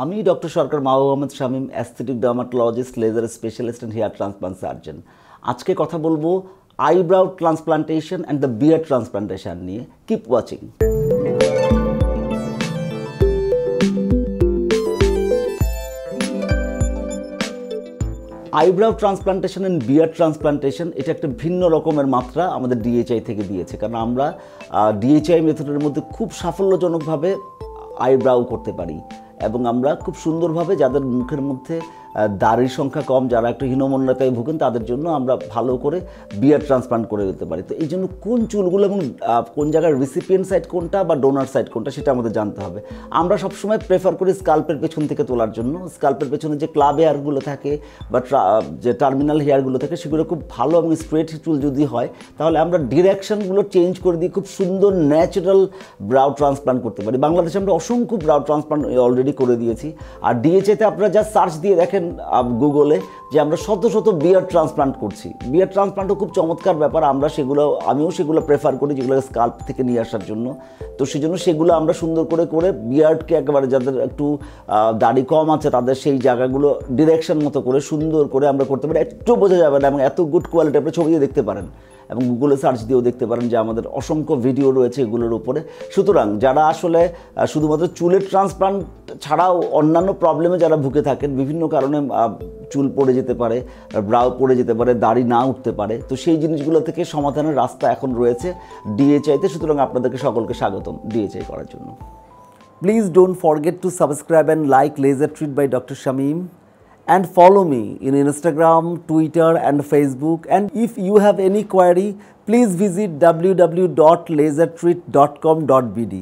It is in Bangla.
আমি doctor Sarkar Mahbub Ahmed Shamim, aesthetic dermatologist, laser specialist and hair transplant surgeon. আজকে কথা বলবো eyebrow transplantation and the beard transplantation নিয়ে। Keep watching. Eyebrow transplantation and beard transplantation এটা একটা ভিন্ন রকমের মাত্রা আমাদের ডিএইচআই থেকে দিয়েছে, কারণ আমরা ডিএইচআই মেথডের মধ্যে খুব সাফল্যজনকভাবে আইব্রাউ করতে পারি এবং আমরা খুব সুন্দরভাবে যাদের মুখের মধ্যে দাড়ির সংখ্যা কম, যারা একটু হীনমন্যতায় ভুগেন, তাদের জন্য আমরা ভালো করে বিয়ার ট্রান্সপ্লান্ট করে দিতে পারি। তো এই জন্য কোন চুলগুলো এবং কোন জায়গার রিসিপিয়েন্ট সাইড কোনটা বা ডোনার সাইড কোনটা সেটা আমাদের জানতে হবে। আমরা সবসময় প্রেফার করি স্কাল্পের পেছন থেকে তোলার জন্য। স্কাল্পের পেছনে যে ক্লাব হেয়ারগুলো থাকে বা যে টার্মিনাল হেয়ারগুলো থাকে সেগুলো খুব ভালো এবং স্ট্রেট চুল যদি হয় তাহলে আমরা ডিরেকশনগুলো চেঞ্জ করে দিয়ে খুব সুন্দর ন্যাচারাল ব্রাউ ট্রান্সপ্লান্ট করতে পারি। বাংলাদেশে আমরা অসংখ্য ব্রাউ ট্রান্সপ্লান্ট অলরেডি করে দিয়েছি। আর ডিএইচআইতে আপনারা যা সার্চ দিয়ে দেখেন গুগলে যে আমরা শত শত বিয়ার ট্রান্সপ্লান্ট করছি। বিয়ার ট্রান্সপ্লান্টও খুব চমৎকার ব্যাপার। আমিও সেগুলো প্রেফার করি যেগুলো স্কাল্প থেকে নিয়ে আসার জন্য। তো সেই জন্য সেগুলো আমরা সুন্দর করে বিয়ার্ডকে একেবারে যাদের একটু দাড়ি কম আছে তাদের সেই জায়গাগুলো ডিরেকশন মতো করে সুন্দর করে আমরা করতে পারি। একটু বোঝা যাবে না এবং এত গুড কোয়ালিটি আপনি ছবি দিয়ে দেখতে পারেন এবং গুগলে সার্চ দিয়েও দেখতে পারেন যে আমাদের অসংখ্য ভিডিও রয়েছে এগুলোর উপরে। সুতরাং যারা আসলে শুধুমাত্র চুলের ট্রান্সপ্লান্ট ছাড়াও অন্যান্য প্রবলেমে যারা ভুগে থাকেন, বিভিন্ন কারণে চুল পড়ে যেতে পারে, ব্রাউ পড়ে যেতে পারে, দাড়ি না উঠতে পারে, তো সেই জিনিসগুলো থেকে সমাধানের রাস্তা এখন রয়েছে ডিএইচআইতে। সুতরাং আপনাদেরকে সকলকে স্বাগতম ডিএইচআই করার জন্য। Please don't forget to subscribe and like laser treat by Dr. Shamim. And follow me in Instagram, Twitter and Facebook. And if you have any query, please visit www.lasertreat.com.bd.